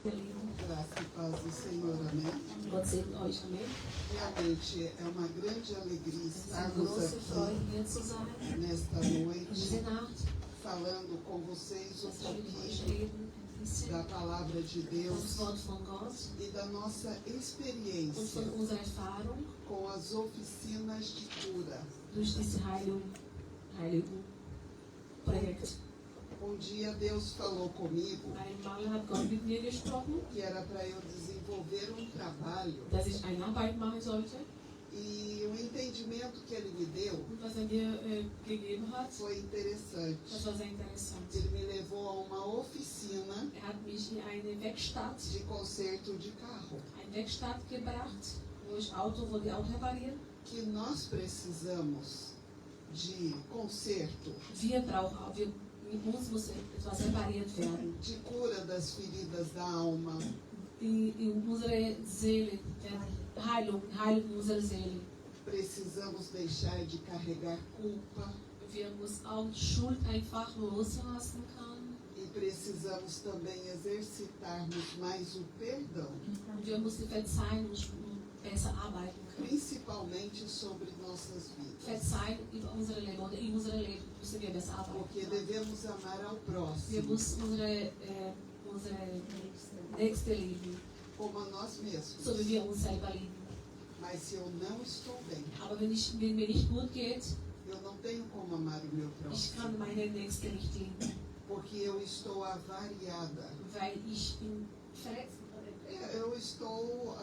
ihr Lieben. Graça e paz do Senhor, amém? Gott segne euch, Amen. Realmente é uma grande alegria Es ist eine estarmos große Freude, aqui hier zu sein. nesta Und noite, diese Nacht, falando com vocês dass wir mit euch pouquinho reden, ein bisschen da palavra de das Deus Wort von Gott e da nossa und experiência von unserer Erfahrung com as oficinas de cura. durch diese Heiligen Projekt. Dia Deus falou comigo Einmal hat Gott mit mir gesprochen, que era para eu desenvolver trabalho dass ich eine Arbeit machen sollte. e o entendimento que ele me deu Und was mir gegeben hat, foi interessante. das war sehr interessant. Ele me levou a uma oficina Hat mich in eine Werkstatt, de conserto de carro, eine Werkstatt gebracht, wo die Auto reparieren. que nós precisamos de conserto, Muss etwas repariert werden. de cura das feridas da alma, Unsere Seele, Heilung unserer Seele. precisamos deixar de carregar culpa Wir müssen auch Schuld einfach loslassen können. e precisamos também exercitarmos mais o perdão, Und wir müssen verzeihen und besser arbeiten können. principalmente sobre nossas vidas, Verzeihen über unsere Leben oder in unserem Leben müssen wir besser arbeiten porque können. devemos amar ao Wir próximo müssen unsere Nächste lieben, como a nós so mesmos. wie wir uns selber lieben. Mas se eu não estou bem, Aber wenn mir nicht gut geht, eu não tenho como amar o meu ich próximo, kann meine Nächste nicht lieben, porque eu estou avariada. weil ich bin verletzt. Eu estou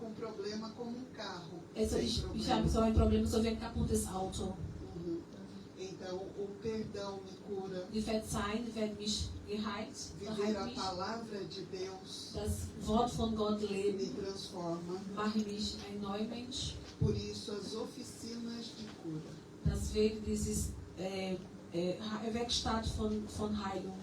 com problema como carro. Also sem ich problema. habe so ein Problem, so wie ein kaputtes Auto. Uhum. Então, o perdão me cura. Die Verzeihen werden mich geheilt, Viver verheilt a mich. palavra de Deus Das Wort von Gott me leben, transforma. mache mich ein neuer Mensch. Por isso, as oficinas de cura Deswegen dieses Werkstatt von Heilung,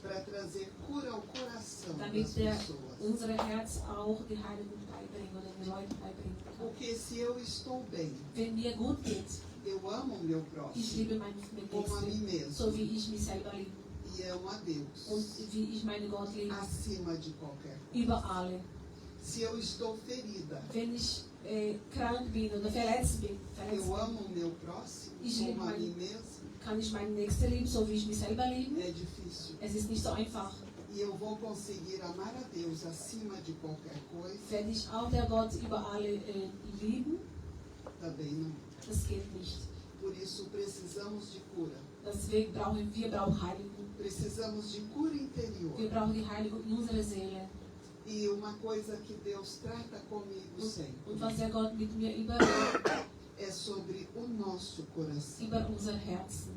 para trazer cura ao coração damit das der pessoas. unsere Herz auch die Heiligung beibringen oder die Leute beibringen kann. Porque se eu estou bem, Wenn mir gut geht, eu amo o meu ich próximo liebe meinen como a mim Nächsten, mesmo so wie ich mich selber liebe e amo a Deus und wie ich meinen Gott liebe, acima de qualquer coisa. über alle. Se eu estou ferida, Wenn ich krank bin oder verletzt bin, eu amo o meu próximo Ich como liebe a mein- mim mesmo. kann ich meinen Nächsten lieben, so wie ich mich selber liebe. É difícil. Es ist nicht so einfach. E eu vou conseguir amar a Deus acima de qualquer coisa? Werde ich auch der Gott über alle lieben? Também não. Das geht nicht. Por isso precisamos de cura. Deswegen brauchen wir Heiligung. Precisamos de cura interior. Wir brauchen die Heiligung in unserer Seele. E uma coisa que Deus trata comigo Und sempre was der Gott mit mir é sobre o nosso coração. über unser Herzen.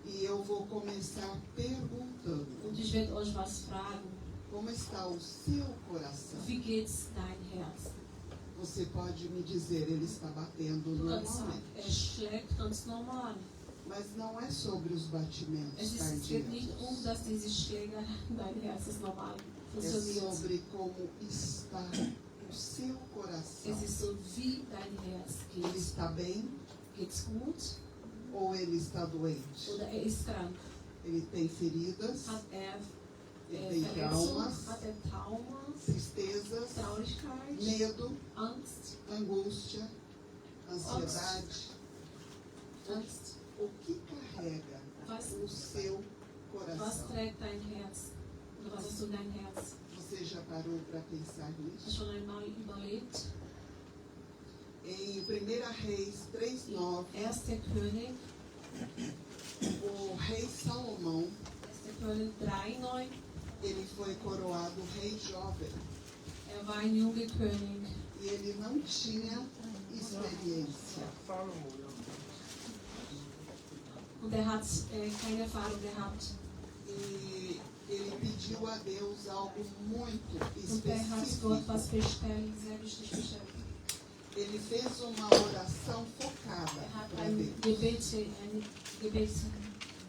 E eu vou começar perguntando: Und ich werde euch was fragen. como está o seu coração? Wie geht's dein Herz? Você pode me dizer, ele está batendo Du kannst sagen, normalmente. schlägt ganz normal. Mas não é sobre os batimentos Es geht nicht cardíacos. dass diese Schläge dein Herz ist normal É funktioniert. sobre como está o seu coração. Es ist so, wie dein Herz Ele geht. está bem Geht's gut ou ele está doente? oder ist krank? Ele tem feridas, Hat ele tem Verletzung? traumas, Hat Traumas? tristezas, Traurigkeit? medo, Angst? angústia, ansiedade. Angst? O que carrega Was, o seu was coração? trägt dein Herz? Oder was hast du in dein Herz? Você já parou para pensar Hast du nisso? schon einmal überlebt? Em 1 Reis 3:9, Erster König, o rei Salomão, 1. König 3,9. ele foi coroado rei jovem War ein junger König e ele não tinha experiência. und hat keine Erfahrung gehabt. E ele pediu a Deus algo muito Und hat Gott específico. was bestellt, sehr wichtig bestellt. Ele fez uma oração focada Hat para ein Deus. Gebet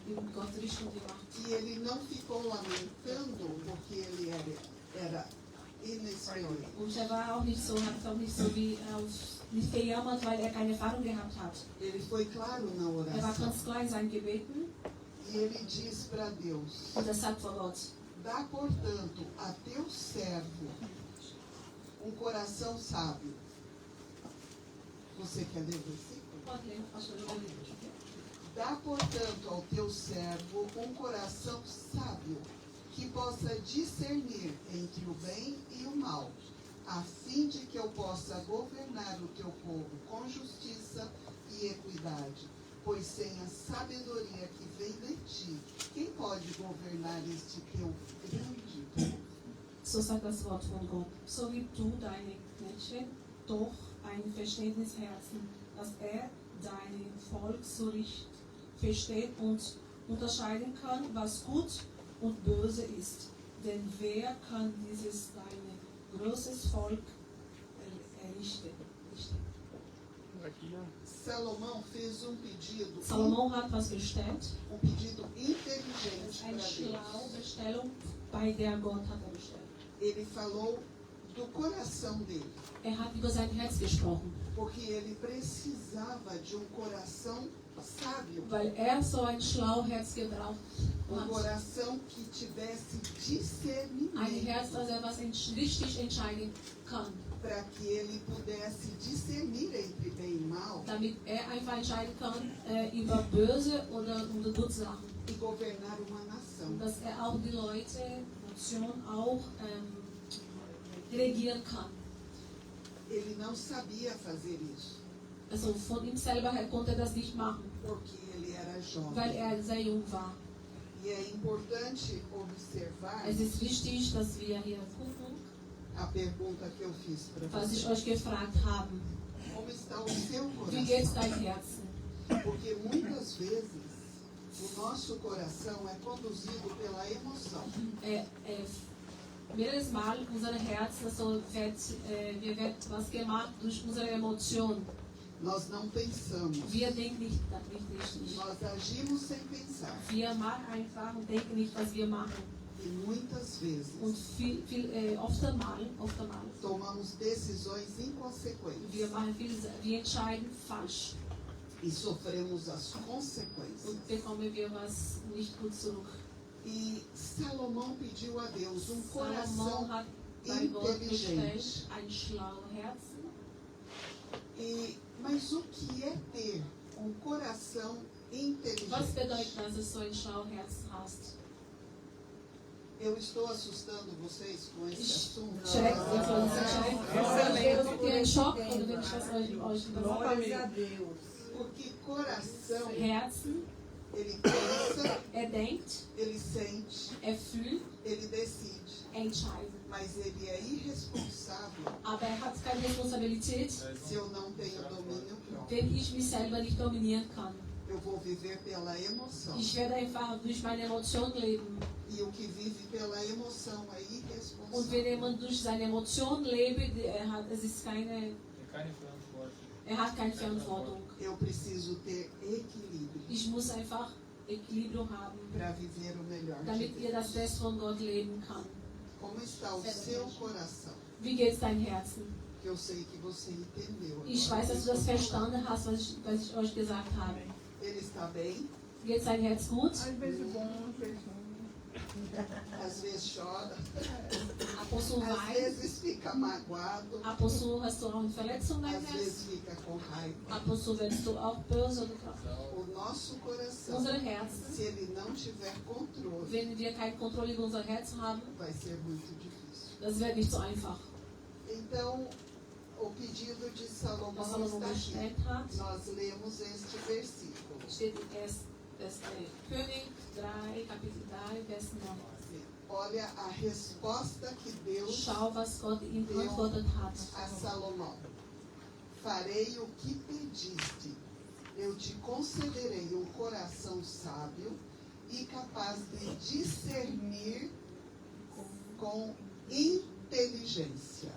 in Gottes Richtung gemacht. E ele não ficou lamentando porque ele era inexperiente. Und war auch nicht so, hat auch nicht so wie nicht gejammert, weil keine Erfahrung gehabt hat. Ele foi claro na War oração. ganz klar in seinen Gebeten E ele diz para Deus: und sagt vor Gott, dá, portanto, a teu servo coração sábio. Você quer ler o versículo? Pode ler, pastor, eu vou ler. Dá, portanto, ao teu servo um coração sábio, que possa discernir entre o bem e o mal, a fim de que eu possa governar o teu povo com justiça e equidade. Pois sem a sabedoria que vem de ti, quem pode governar este teu grande povo? So sagt das Wort von Gott. So wie du deine Knechte durch ein Verständnisherzen, dass dein Volk so richtig versteht und unterscheiden kann, was gut und böse ist. Denn wer kann dieses dein großes Volk errichten? Salomão fez pedido, Salomon hat was bestellt, pedido inteligente eine para Deus. schlaue Bestellung, bei der Gott hat bestellt. Ele falou do coração dele, Hat über sein Herz gesprochen, porque ele precisava de coração sábio, weil so ein schlau Herz gebraucht hat. Coração que tivesse Ein discernimento, Herz, das was richtig entscheiden kann, para que ele pudesse discernir entre bem e mal damit einfach entscheiden kann über böse oder gute Sachen. e governar uma nação. Und dass auch die Leute, Nation auch regieren kann. Ele não sabia fazer isso, Also von ihm selber her konnte er das nicht machen, porque ele era jovem. weil sehr jung war. E é importante observar Es ist wichtig, dass wir hier gucken, a pergunta que eu fiz para was ich você. euch gefragt habe. Como está o seu Wie geht's coração? dein Herzen? Porque muitas vezes o nosso coração é conduzido pela emoção. Jedes Mal unser Herz, also wir werden was gemacht durch unsere Emotionen. Nós não pensamos. Wir denken nicht richtig. Nós agimos sem pensar. Wir machen einfach und denken nicht, was wir machen. E muitas vezes Und oft einmal, tomamos decisões inconsequentes wir entscheiden falsch e sofremos as consequências. und bekommen wir was nicht gut zurück. E Salomão pediu a Deus Salomon coração hat bei Gott bestellt inteligente. ein schlaues Herz. Mas o que é ter coração Was inteligente? bedeutet, dass du so ein schlaues Herz hast? Eu estou assustando vocês com esse assunto. Ein Schock, oder wenn ich das euch Glória a Deus. Porque coração, Herzen, ele pensa, denkt, ele sente, fühlt, ele decide. entscheidet. Mas ele é irresponsável Aber hat keine Responsabilität, se eu não tenho domínio próprio. wenn ich mich selber nicht dominieren kann. Eu vou viver pela emoção. Ich werde einfach durch meine Emotionen leben. E o que vive pela emoção é Und wenn irresponsável. jemand durch seine Emotionen lebt, es ist keine Verantwortung. Eu preciso ter equilíbrio Ich muss einfach Equilibrio haben, para viver o melhor de damit ihr das Deus. Beste von Gott leben kann. Como está o seu coração? Wie geht's dein Herzen? Que eu sei que você entendeu. Ich Agora, weiß, dass du das verstanden hast, was ich euch gesagt habe. Ele está bem, Geht's dein Herz gut? Às vezes bom, às vezes ruim. às vezes chora, Ab und zu às weint. vezes fica magoado, Ab und zu hast du auch eine Verletzung in deinem às Herz. vezes fica com raiva. Ab und zu wirst du auch böse oder krass. O nosso coração, Unsere Herzen, se ele não tiver controle, wenn wir keine Kontrolle über unser Herz haben, vai ser muito difícil. das wird nicht so einfach. Então, o pedido de Salomão Was Salomon está aqui. bestellt hat, Nós lemos este versículo. steht in 1. König 3, Kapitel 3, Vers 9. Olha a resposta que Deus Schau, was Gott ihm geantwortet hat. a Salomão. Farei o que pediste. Eu te concederei um coração sábio e capaz de discernir com inteligência.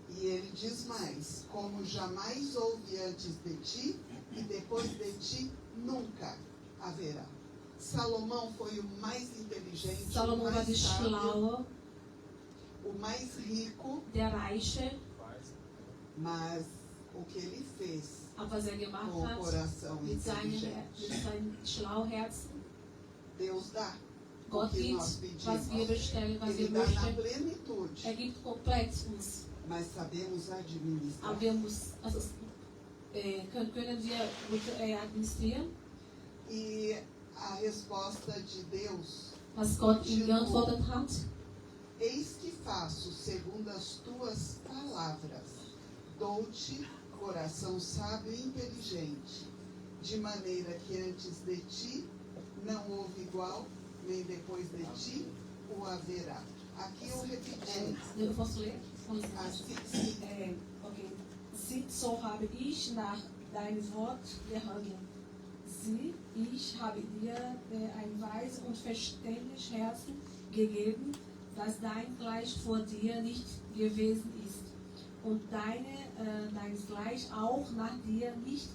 E ele diz mais: como jamais houve antes de ti e depois de ti nunca haverá. Salomão foi o mais inteligente, Salomon o war mais der sábio, Schlaue, o mais rico, der Reiche, mas o que ele fez aber was er gemacht com o hat, coração mit inteligente, seinem schlauen Herzen, Deus dá. Gott que gibt, nós was wir pedimos. bestellen, was Ele wir dá na möchten. plenitude, Gibt komplett uns. mas sabemos administrar. Aber wir müssen, also, können wir gut administrieren, E a resposta de Deus, was Gott ihm geantwortet hat. eis que faço segundo as tuas palavras, dou-te coração sábio e inteligente, de maneira que antes de ti não houve igual, nem depois de ti o haverá. Aqui eu repeti. Eu posso ler? Assim, Okay. So habe ich nach deinem Wort gehandelt. Sieh, ich habe dir ein weises und verständliches Herzen gegeben, das dein Gleich vor dir nicht gewesen ist und deinesgleich auch nach dir nicht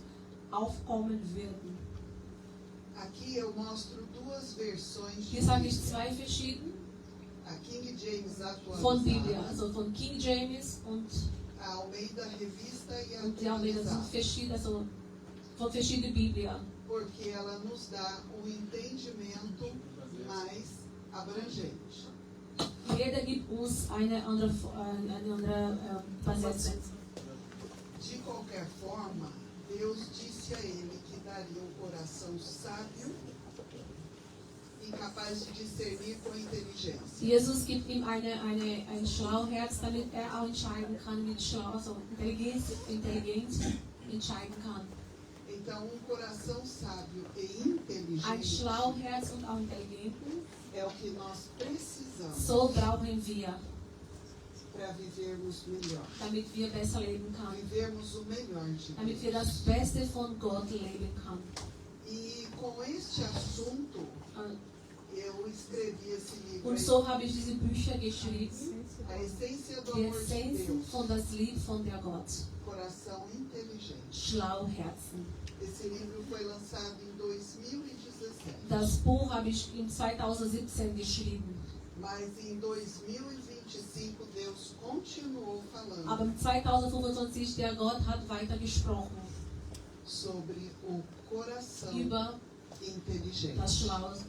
aufkommen werden. aqui eu mostro duas versões de Hier sage ich Bíblia. zwei verschiedene A King James von Biblia, atualizada, also von King James und a Almeida Revista e a die Almeida sind atualizada, verschiedene, also von verschiedenen Biblia. porque ela nos dá um entendimento mais abrangente. Jeder gibt uns eine andere Übersetzung. De qualquer forma, Deus disse a ele que daria um coração sábio e capaz de discernir com inteligência. Jesus gibt ihm ein Schlauherz, damit er auch entscheiden kann, mit also Intelligenz entscheiden kann. Então, um coração sábio e Ein inteligente Schlauherz und auch intelligent, é o que nós precisamos so brauchen wir, para vivermos melhor. damit wir besser leben können, Vivermos o melhor de damit wir Deus. das Beste von Gott leben können. E com este assunto, eu escrevi esse livro Und aí, so habe ich diese Bücher geschrieben, A Essência do die Amor de Essenzen Deus, von das Lied von der Gott, Coração Inteligente. Schlauherzen. Esse livro foi lançado em 2017, Das Buch habe ich in 2017 geschrieben. mas em 2025 Deus continuou falando Aber im 2025, der Gott hat weiter gesprochen sobre o coração über inteligente. das schlaues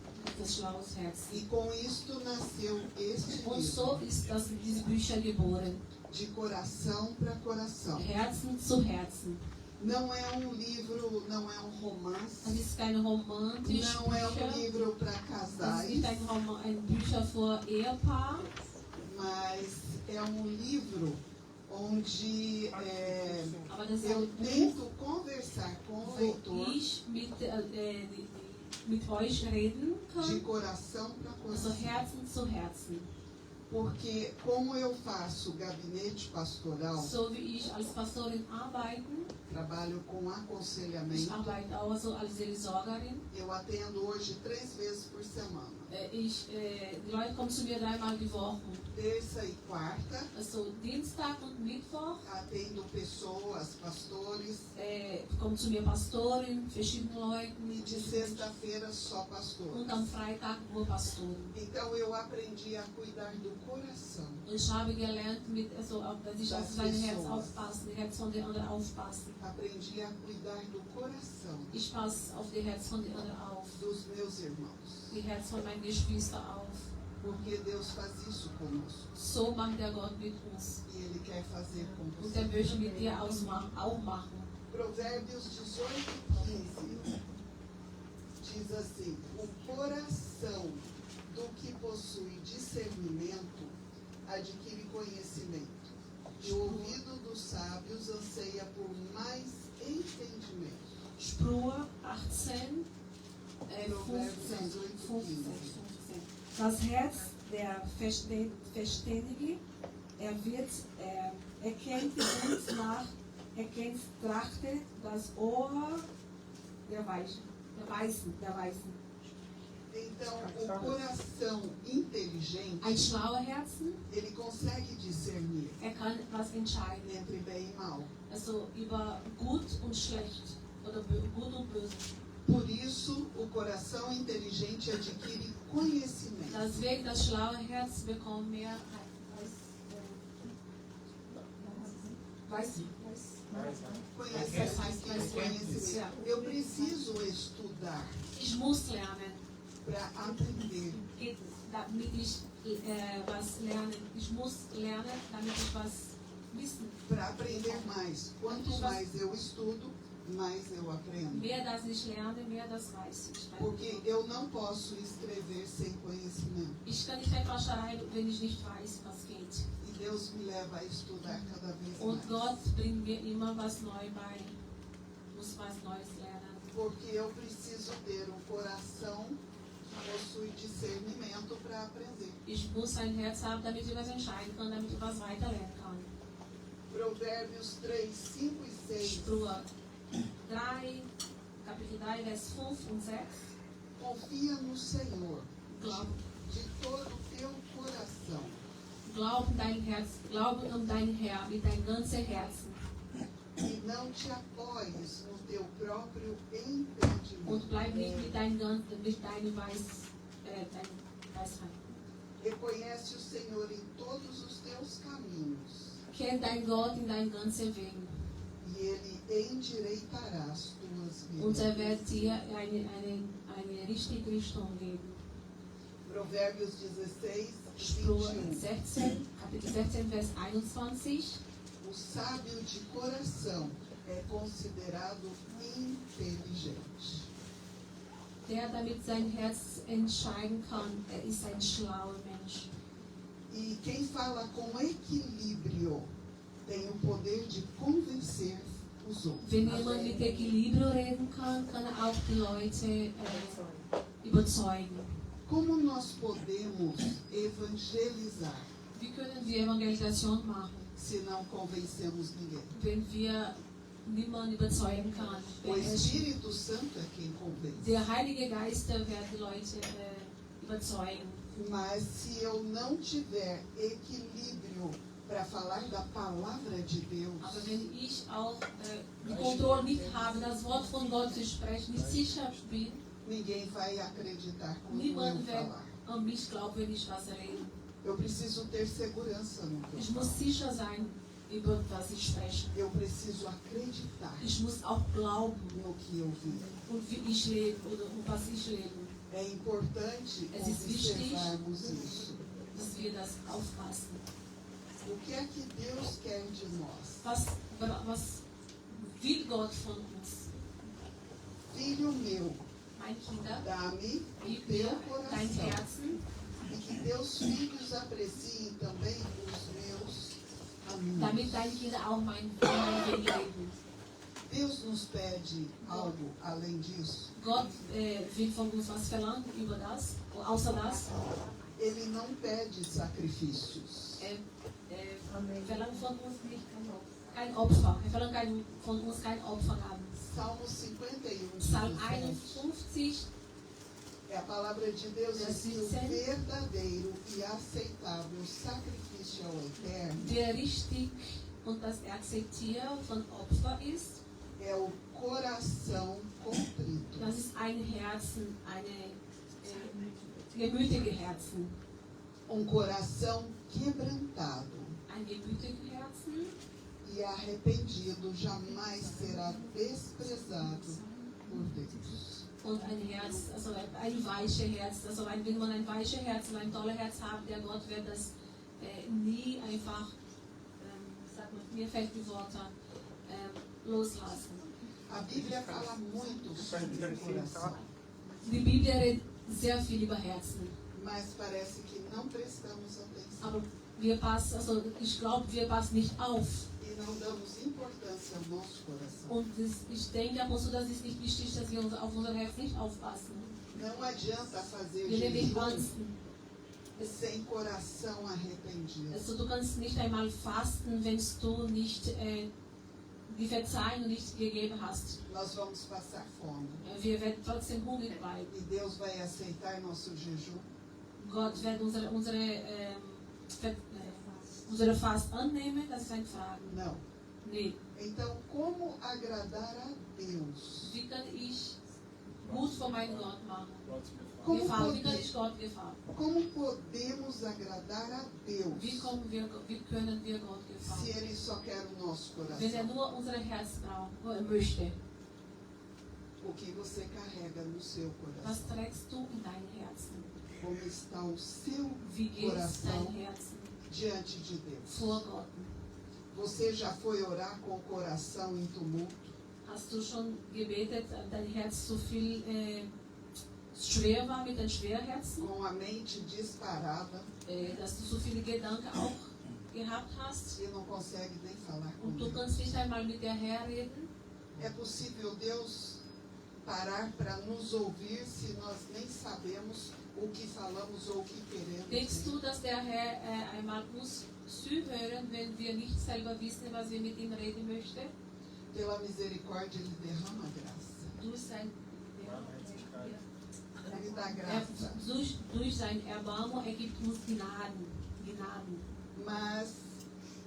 Herz. E com isto nasceu este Und so livro, ist diese Bücher geboren. de coração para coração. Herzen zu Herzen. Não é um livro, não é um Das romance, ist keine romantische não é um Bücher. livro para Das casais, ist ein Bücher für Ehepaar. mas é um livro onde Aber das ist eu ein Buch, tento conversar com o wo leitor ich mit euch reden de kann. coração para Also coração. Herzen zu Herzen. Porque como eu faço gabinete pastoral, So wie ich als Pastorin arbeite, trabalho com ich aconselhamento, arbeite auch so als Seelsorgerin. eu atendo hoje 3 vezes por semana. Die Leute kommen zu mir 3-mal die Woche. Terça e quarta, Also Dienstag und Mittwoch atendo pessoas, pastores, kommen zu mir Pastoren, verschiedene Leute. e de sexta-feira só pastores. Und am Freitag nur Pastoren. Então eu aprendi a cuidar do coração. Und ich habe gelernt, dass ich auf sein Herz aufpasse, das Herz von den anderen aufpasse. Aprendi a cuidar do coração Ich passe auf das Herz von den anderen auf, dos meus irmãos. die Herz von meinen Geschwistern auf. Porque Deus faz isso conosco. So macht der Gott mit uns. E Ele quer fazer com Und er você. möchte mit dir auch machen. Provérbios 18, 15 diz assim: o coração do que possui discernimento adquire conhecimento, e o ouvido dos sábios anseia por mais entendimento. Sprüche 18, 15. Das Herz der Verständigen, erkennt und nach erkennt trachte das Ohr der Weisen. Então, o coração inteligente, Ein schlauer Herzen, ele consegue discernir kann was entscheiden. entre bem e mal. Also über gut und schlecht oder gut und böse. Por isso, o coração inteligente adquire conhecimento. Deswegen das schlaue Herz bekommt mehr Conhecimento. Eu preciso estudar. Ich muss lernen. para aprender. damit ich was lerne. Ich muss lernen, damit ich was wissen. Para aprender mais. Quanto mais eu estudo, mais eu aprendo. Mehr das ich lerne, mehr das weiß ich. Porque eu não posso escrever sem conhecimento. Ich kann nicht einfach schreiben, wenn ich nicht weiß, was geht. E Deus me leva a estudar cada vez Und mais. Gott bringt mir immer was Neues bei. Muss was Neues lernen. Porque eu preciso ter um coração que possui discernimento para aprender. Ich muss ein Herz haben, damit ich was entscheiden kann, damit ich was weiterlernen kann. Provérbios 3, 5 e 6. Sprüche 3, Kapitel 3, Vers 5 und 6. Confia no Senhor Glaub, de todo o teu coração Glauben um dein Herr mit deinem ganzen Herzen. e não te apoies no teu próprio entendimento. Und bleib nicht mit deinem Weisheit. Reconhece o Senhor em todos os teus caminhos Kenn dein Gott in deinem ganzen Weg. e Ele endireitará as tuas Und vidas. wird dir eine richtige Richtung geben. Provérbios 16, Sprüche 21. 16, Kapitel 16, Vers 21. O sábio de coração é considerado inteligente. Der damit sein Herz entscheiden kann, er ist ein schlauer Mensch. E quem fala com equilíbrio tem o poder de convencer os outros. Wenn jemand mit Equilibrio reden kann, kann er auch die Leute überzeugen. Como nós podemos evangelizar Wie können wir Evangelisation machen, se não convencemos ninguém? wenn wir niemanden überzeugen kann? O Espírito Santo é quem convence. Der Heilige Geist wird die Leute überzeugen. Mas se eu não tiver equilíbrio para falar da palavra de Deus, Aber wenn ich auch die Kontrolle nicht habe, das Wort von Gott zu sprechen, nicht sicher bin, ninguém vai acreditar quando eu niemand wird falar. an mich glauben, wenn ich was rede. Eu preciso ter segurança no que eu Ich falo. muss sicher sein, über was ich spreche. Eu preciso acreditar Ich muss auch glauben, no que eu vivo. und wie ich lebe oder was ich lebe, É importante Es ist wichtig. observarmos isso. dass wir das aufpassen. O que é que Deus quer de nós? Was will Gott von uns? Filho meu, Mein Kinder, dá-me o gib teu mir dein coração. Herzen, E que teus filhos apreciem também os meus damit amigos. deine Kinder auch mein Weg leben. Deus nos pede algo além disso. Gott will von uns was verlangen über das, außer das. Ele não pede sacrifícios. Verlangt von uns nicht kein Opfer. Er verlangt von uns kein Opfer haben. Salmo 51, Psalm 17. 51, É a palavra de Deus diz que o 17. verdadeiro e aceitável sacrifício ao Eterno der richtig und das Akzeptieren von Opfer ist, é o coração contrito. das ist ein Herzen, gemütige Herzen. Coração quebrantado Ein gemütiges Herzen e arrependido jamais será desprezado por Deus. und ein Herz, also ein weiches Herz. Also wenn man ein weiches Herz und ein tolles Herz hat, der Gott wird das nie einfach, sag mal, mir fällt die Worte, loslassen. A Bíblia fala muito sobre o coração, Die Bibel redet sehr viel über Herzen, mas parece que não prestamos atenção aber ich glaube, wir passen nicht auf. e não damos importância ao nosso coração. Und ich denke ab und zu, das ist nicht wichtig, dass wir auf unser Herz nicht aufpassen. Não adianta fazer Wir nehmen jejum ernsten. sem coração arrependido. Also du kannst nicht einmal fasten, wenn du nicht die Verzeihung nicht gegeben hast. Nós vamos passar fome Wir werden trotzdem hungrig bleiben. e Deus vai aceitar nosso jejum. Gott wird unsere Fast annehmen, das ist eine Frage. Não. Nee. Então, como agradar a Deus? Wie kann ich gut vor meinem Gott machen? Como, Gefallen. Wie kann pode- ich Gott gefallen? como podemos agradar a Deus Wie können wir Gott se gefallen? Ele só quer o nosso Wenn er coração? nur unser Herz braucht, möchte. O que você carrega no seu Was coração? trägst du in deinem Herzen? Como está o seu Wie geht coração dein Herzen diante de Deus? vor Gott? Você já foi orar com o coração em tumulto? Hast du schon gebetet, dein Herz so viel schwer war mit den Schwerherzen, Com a mente disparada dass du so viele Gedanken auch gehabt hast e não consegue nem falar com und du Deus? kannst nicht einmal mit der Herr reden? É possível Deus parar para nos ouvir se nós nem sabemos o que falamos ou o que queremos? Denkst du, dass der Herr einmal uns zuhören, wenn wir nicht selber wissen, was wir mit ihm reden möchten? Pela misericórdia, Ele derrama graça. Durch sein, Ele dá graça. durch sein Erbarmen ergibt uns Gnaden. Mas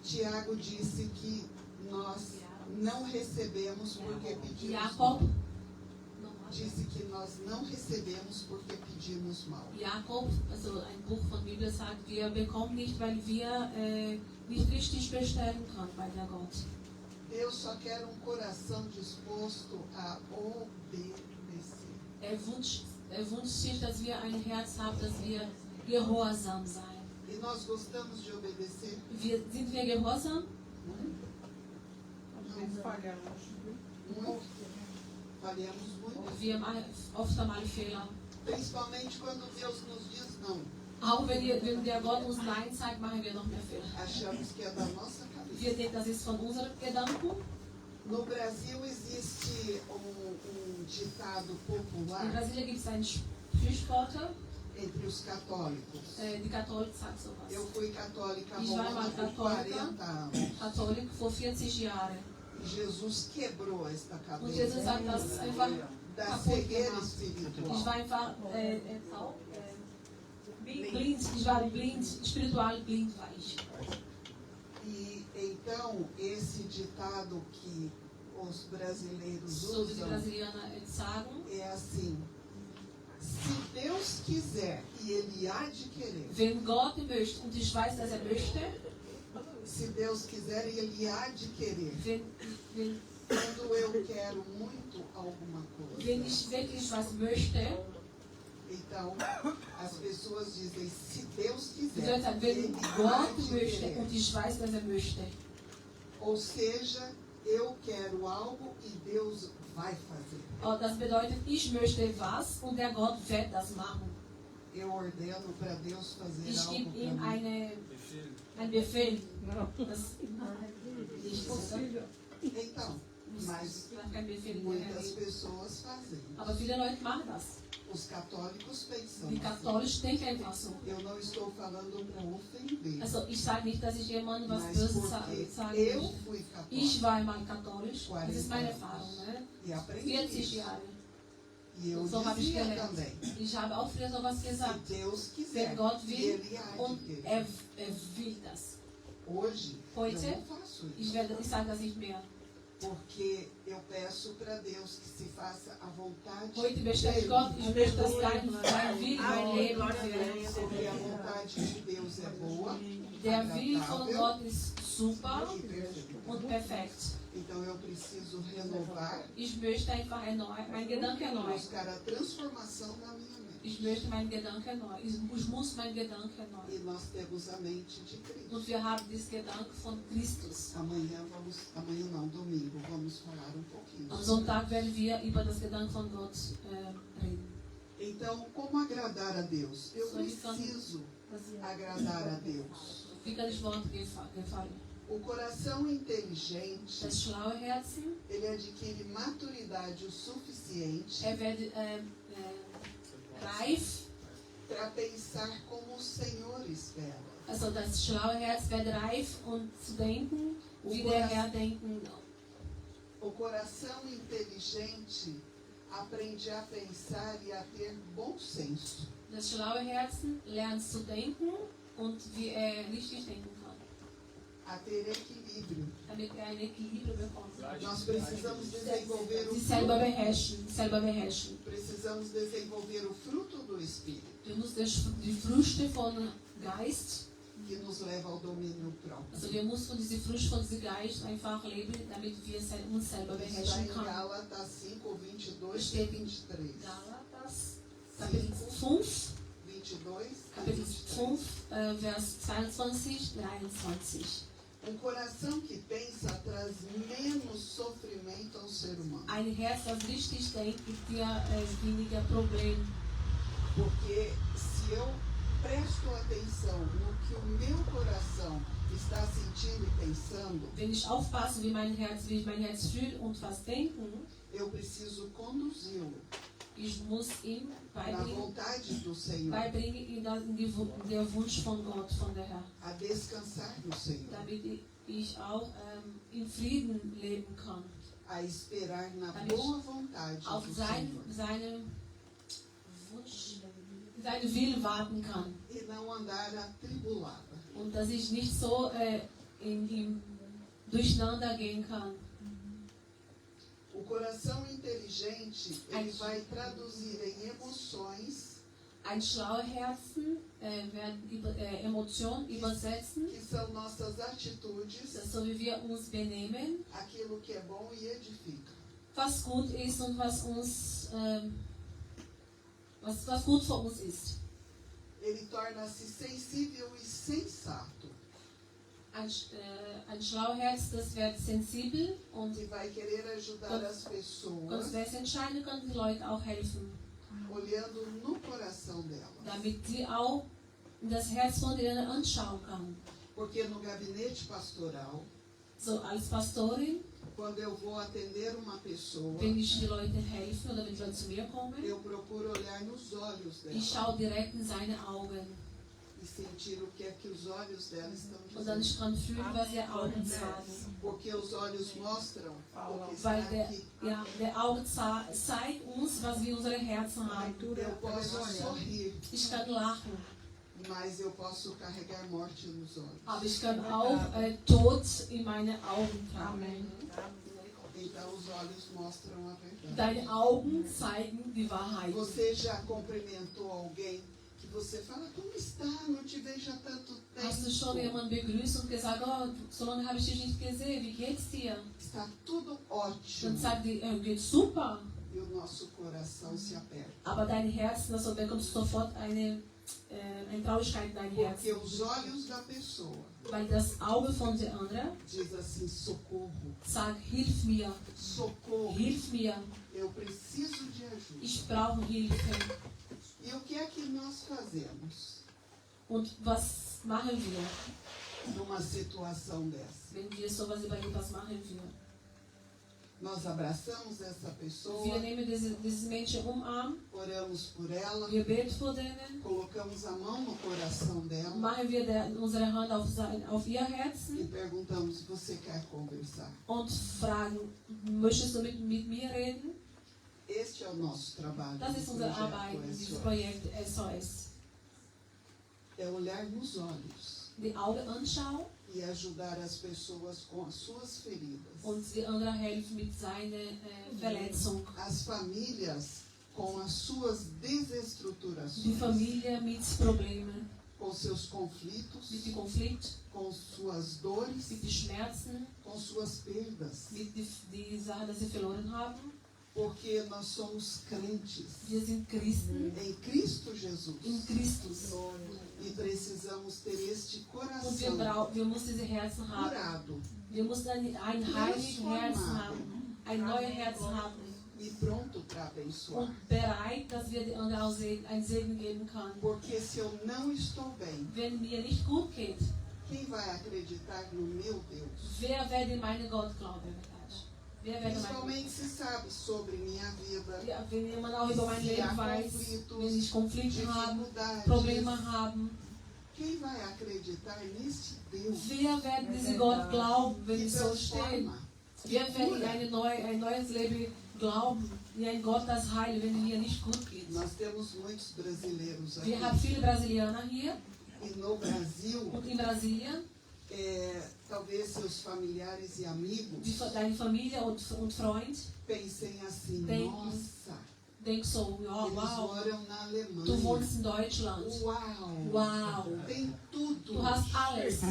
Tiago disse que nós não recebemos porque pedimos Jakob, mal. Disse que nós não recebemos porque pedimos mal. Jakob, also ein Buch von Bibel sagt, wir bekommen nicht, weil wir nicht richtig bestellen können bei der Gott. Deus só quer um coração disposto a obedecer. Er wünscht sich, dass wir ein Herz haben, dass wir gehorsam sein. E nós gostamos de obedecer? Sind wir gehorsam? Às vezes falhamos. Muito. Falhamos muito. Wir machen oft einmal Fehler. Principalmente quando Deus nos diz não. Auch wenn der Gott uns Nein sagt, machen wir noch mehr Fehler. Achamos que é da nossa cabeça. Wir denken, das ist von unseren Gedanken. No Brasil existe um ditado In popular Brasilien gibt es ein Sprichwort, entre os católicos. die Katholik sagt sowas. Eu fui católica Ich war romana mal por católica. 40 anos. Katholik vor 40 Jahren. E Jesus quebrou esta Und Jesus cabeça hat das einfach da kaputt cegueira gemacht. espiritual. Ich war einfach taub, blind. Ich war blind, spiritual blind war ich. E então esse ditado que os brasileiros So wie die usam Brasilianer sagen, é assim: se Deus quiser e Ele há de querer, wenn Gott möchte und ich weiß, dass er möchte, se Deus quiser e Ele há de querer, wenn quando eu quero muito alguma coisa, wenn ich wirklich was möchte, então as pessoas dizem: se Deus die quiser, Leute sagen, wenn Ele há Gott de möchte querer. und ich weiß, dass er möchte. Ou seja, eu quero algo e Deus vai fazer. Und das bedeutet, ich möchte was und der Gott wird das machen. Eu ordeno para Deus fazer Ich algo gebe ihm para mim. einen Befehl. Não. Das nicht Possível. Então, mas kein Befehl. muitas pessoas fazem. Aber viele Leute machen das. Os católicos pensam Die assim. katholisch denken einfach so. Eu não estou falando para ofender, Also ich sage nicht, dass ich jemandem was mas Böses porque sagen eu möchte. fui Ich católico war einmal katholisch. Das ist meine Erfahrung. Ne? e aprendi 40 isso. Jahre. E eu So habe ich dizia gelernt. também, Ich habe auch früher sowas se gesagt. Deus quiser, Wenn Gott e will Ele há de und querer. er will das. Hoje, Heute, eu não faço isso. Ich sage das nicht mehr. Porque eu peço para Deus que se faça a vontade Heute möchte ich dele. Gott, ich möchte, dass dein Wille mein Leben wird. Porque a vontade de Deus é boa, Der Wille von agradável Gott ist super e perfeita. und perfekt. Então eu preciso renovar, Ich möchte einfach erneuern, mein Gedanke erneuern. buscar a transformação na minha mente. Ich möchte meinen Gedanken erneuern. Ich muss meinen Gedanken erneuern. E nós temos a mente de Cristo. Und wir haben dieses Gedanke von Christus. Amanhã não, domingo, vamos falar um pouquinho. Am Sonntag werden wir über das Gedanke von Gott reden. Então, como agradar a Deus? Eu Só isso. preciso agradar a Deus. Wie kann ich Wort gefallen? O coração inteligente, Das schlaue Herzen, ele adquire maturidade o suficiente wird reif. para pensar como o Senhor espera. Also das schlaue Herz wird reif und zu denken, wie der Herr denken. O coração inteligente aprende a pensar e a ter bom senso. Das schlaue Herzen lernt zu denken und wie er richtig denken kann, A ter equilíbrio. damit er ein Equilibrio bekommt. Nós precisamos desenvolver o Sie selber fruto, beherrschen. precisamos desenvolver o fruto do Espírito. Du musst die Früchte von Geist que nos leva ao domínio próprio. Also wir müssen diese Frucht von diesem Geist einfach leben, damit wir uns selber Está beherrschen em können. Gálatas 5, 22 e Steht 23. Galatas, Kapitel 5, 22 e Kapitel 23. 5, Vers 22 und 21. Coração que pensa traz menos sofrimento ao ser humano. Ein Herz, das richtig denkt, gibt dir weniger Probleme. Porque se eu presto atenção no que o meu coração está sentindo e pensando, Wenn ich aufpasse, wie ich mein Herz fühlt und was denken, eu preciso conduzi-lo ich muss ihm na vontade do Senhor, beibringen in der Wunsch von Gott, von der Herr, a descansar no Senhor, damit ich auch in Frieden leben kann, a esperar na Damit boa vontade auf do Senhor seinen Wunsch, seinen Willen warten kann e não andar atribulada. und dass ich nicht so in ihm durcheinander gehen kann. O coração inteligente, ele vai traduzir em emoções Ein schlauer Herzen werden Emotionen übersetzen, que são nossas atitudes, so wie wir uns benehmen, aquilo que é bom e edifica. was gut ist und was uns was gut für uns ist. Ele torna-se sensível e sensato Ein schlauer Herz, das wird sensibel und e vai querer ajudar as pessoas wer es entscheiden kann, die Leute auch helfen, olhando no coração delas. damit sie auch in das Herz von denen anschauen kann. Porque no gabinete pastoral, So als Pastorin, quando eu vou atender uma pessoa, wenn ich die Leute helfe oder wenn die Leute zu mir kommen, eu procuro olhar nos olhos ich dela schaue direkt in seine Augen e sentir o que é que os olhos dela estão und dann dizendo. ich kann fühlen, was ihre Augen sagen. Porque os olhos mostram o que está Weil aqui. der Auge zeigt uns, was wir in unseren Herzen haben. Eu posso sorrir, Ich kann lachen, mas eu posso carregar morte nos olhos. aber ich kann auch Tod in meine Augen tragen. Então os olhos mostram a verdade. Deine Augen zeigen die Wahrheit. Você já cumprimentou alguém que você fala, como está? Não te vejo há tanto Hast du schon tempo. jemanden begrüßt und gesagt, oh, so lange habe ich dich nicht gesehen, wie geht's dir? Está tudo Dann ótimo. sagt die, geht's super. E o nosso coração se aperta. Aber dein Herz, also bekommst sofort eine Traurigkeit in dein Herz. Porque os olhos da pessoa Weil das Auge von der anderen diz assim, socorro, sagt, hilf mir, socorro, hilf mir, eu preciso de ajuda. ich brauche Hilfe. E o que é que nós fazemos Und was machen wir, numa situação dessa? wenn wir sowas überleben, was machen wir? Nós abraçamos essa pessoa, Wir nehmen diese Menschen umarmen, oramos por ela, wir beten für denen, colocamos a mão no coração dela machen wir unsere Hand auf ihr e Herzen perguntamos, você quer conversar? und fragen, möchtest du mit mir reden? Este é o nosso trabalho. Das ist no unsere projeto Arbeit in diesem SOS. Projekt SOS. É olhar nos olhos Die Augen anschauen e ajudar as pessoas com as suas feridas. und die anderen helfen mit seiner Verletzung. As famílias com as suas Die desestruturações, Familie mit Problemen, com seus conflitos, mit dem Konflikt, com suas dores, mit den Schmerzen, com suas perdas. mit die Sachen, die sie verloren haben. Porque nós somos crentes Wir sind Christen em Cristo Jesus in Christus. e precisamos ter este Und coração wir müssen diese Herzen haben. curado Wir müssen ein heiliges Herz haben, ein neues Herz haben e pronto para abençoar. und bereit, dass wir die anderen auch einen Segen geben können. Porque se eu não estou bem, Wenn mir nicht gut geht, quem vai acreditar no meu Deus? wer wird in meinen Gott glauben? Verdade? Wer wird in meinen Principalmente se sabe sobre minha vida, Ja, wenn jemand auch über mein Leben weiß, wenn ich Konflikte habe, dificuldades. Probleme haben, Quem vai acreditar neste Deus wer wird diesen Gott glauben, wenn que ich so stehe? transforma? Wer wird in ein neues Leben glauben, in ein Gott, das heilt, wenn mir nicht gut geht? Nós temos muitos brasileiros aqui. Wir haben viele Brasilianer hier E no Brasil, und in Brasilien, talvez seus familiares e amigos deine Familie und Freund pensem assim, Denken. nossa, denkt so, ja, Eles wow, moram na Alemanha. du wohnst in Deutschland. Uau! Wow, Tem tudo. du hast alles.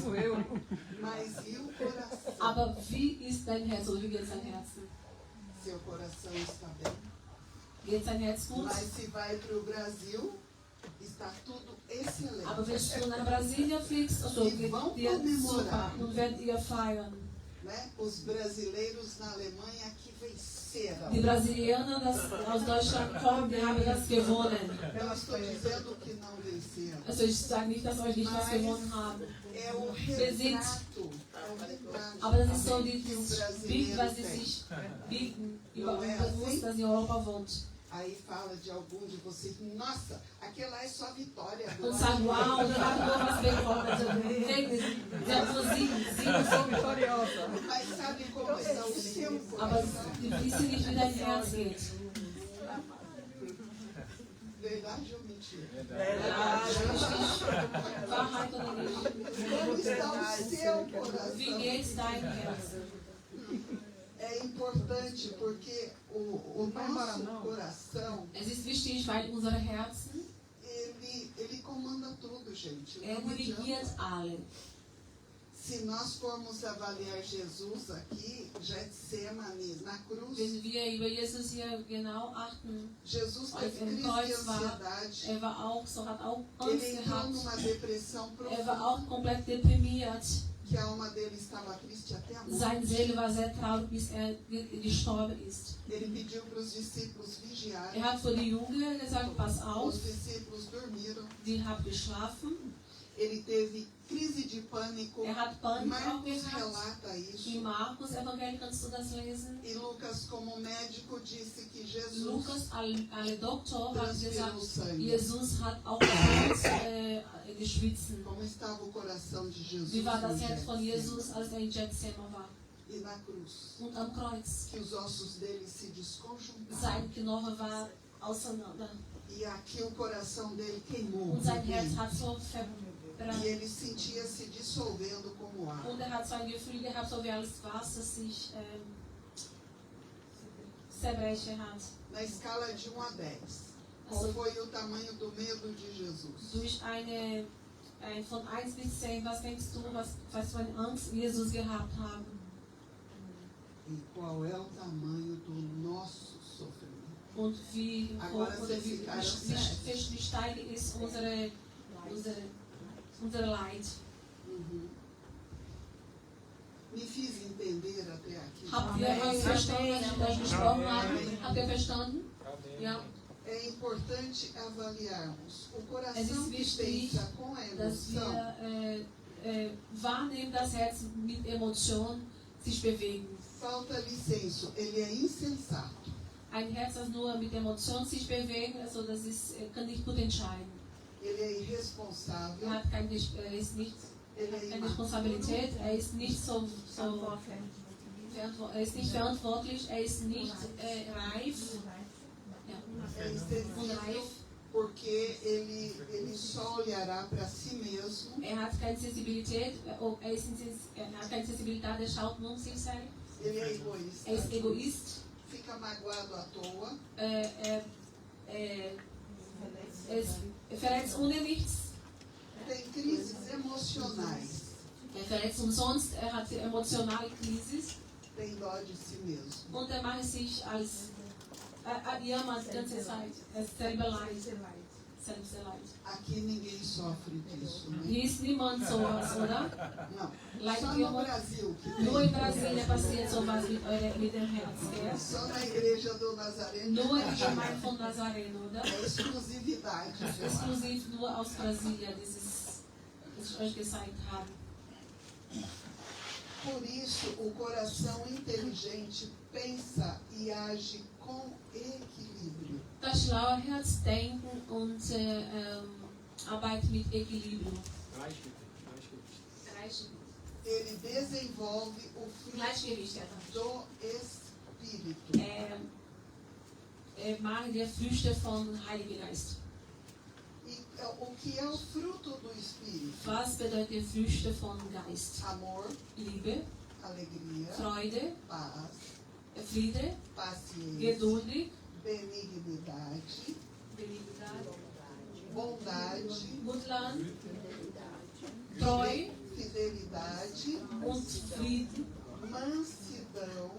Mas e o coração? Aber wie ist dein Herz oder wie geht sein Herz? Seu coração está bem? Geht sein Herz gut? Mas se vai para o Brasil, está tudo excelente. Aber wenn du nach Brasilien fliegst, also geht dir super und werdet ihr feiern. Né? Os brasileiros na Alemanha que venceram. Die Brasilianer aus Deutschland kommen, die haben das gewonnen. Eu não estou dizendo que não venceram. Also ich sage nicht, dass euch nicht was gewonnen haben. É o retrato. Aber das ist so que o dieses Bild, brasileiro was sie tem. sich bieten über bewusst, dass in Europa wohnt. Aí fala de algum de vocês, nossa, aquela é só vitória. Und sagen, wow, die haben nur was bekommen. Also, sie haben nur siegen. Sou vitoriosa. Mas sabe como está o seu Aber coração? die wissen nicht, wie dein Herz geht. Verdade ou mentira? Wahrheit oder nicht? Como está o seu coração? Wie geht dein Herz? É importante porque o nosso coração, Es ist wichtig, weil unsere Herzen, ele comanda tudo, gente. er Não dirigiert adianta. alle. Se nós formos avaliar Jesus aqui, Getsemane, na cruz, Wenn wir über Jesus hier genau achten, Jesus als teve im crise de Kreuz war, ansiedade. war auch so, hat auch Angst Ele entrou gehabt. numa depressão War profunda, auch komplett deprimiert. que a alma dele estava triste até a Seine morte. Seele war sehr traurig, bis er gestorben ist. Ele pediu para os discípulos vigiarem. Er hat für die Jünger gesagt, pass auf, Os discípulos dormiram. die haben geschlafen. Ele teve crise de pânico. Er hat Panik auch Marcos gehabt. relata isso. Im Markus Evangelium kannst du das lesen. E Lucas, como médico, disse que Jesus Lukas, alle Doktor, hat transferiu gesagt, sangue. Jesus hat auch Blut geschwitzt. Como estava o coração de Jesus Wie war das no Herz von Getsemane? Jesus, als er in Gethsemane war? E na cruz, Und am Kreuz. que os ossos dele se desconjuntaram. Sein Knochen war auseinander. E aqui o coração dele queimou. Und sein por Herz dentro. hat so E verbrannt. ele sentia se dissolvendo como ar. Und er hat so ein Gefühl gehabt, so wie alles Wasser sich zerbrechen hat. Na escala de 1 a 10, qual Also foi o tamanho do medo de Jesus? durch von 1 bis 10, was denkst du, was für eine Angst Jesus gehabt haben? E qual é o tamanho do nosso sofrimento? Und wie Agora hoch oder vocês ficaram wie steil ist unsere Leid? Uhum. Me fiz entender até aqui. Habt ihr was verstanden, was ich euch gesprochen habe? Habt ihr verstanden? Ja, É importante avaliarmos o Es coração ist que wichtig, pensa com a dass emoção. wir wahrnehmen, dass Herz mit Emotion sich bewegen. Falta licença, ele é insensato. Ein Herz, das nur mit Emotion sich bewegt, also das ist, kann nicht gut entscheiden. Ele é irresponsável. Er hat keine Ele é Responsabilität, er ist nicht er ist nicht verantwortlich, er ist nicht reif. Ja. É Und insensível reif. porque ele só olhará para si mesmo. Er hat keine Sensibilität, er hat keine Sensibilität, er schaut nur um sich selbst. Ele é egoísta. Er ist Egoist. Fica magoado à toa. Er verletzt ohne nichts. Tem crises emocionais. Er verletzt umsonst, er hat emotionale Krise Tem dó de si mesmo. und er macht sich als jammert die ganze Zeit. Er ist selber leid. Selbst leid. Aqui ninguém sofre disso, né? Hier ist niemand sowas, oder? Não. Like Só you no want- Brasil que Nur in tem. Brasilien passiert sowas mit dem Herz. Gell? Só na igreja do Nazareno. Nur in der Gemeinde von Nazareno, oder? É exclusividade. eu acho. Exklusiv nur aus Brasilien, das ich euch gezeigt habe. Por isso, o coração inteligente pensa e age com equilíbrio. Das schlaue Herz denken und arbeitet mit Equilibrium. Ele desenvolve o fruto Gleichgewicht, ja. do Espírito. Macht die Früchte von Heiligen Geist. E o que é o fruto do Espírito? Was bedeutet Früchte von Geist? Amor, Liebe, alegria, Freude, paz, Friede, paciência, geduldig, benignidade, Benignidade, bondade, Gutland, Treu fidelidade, und Frieden mansidão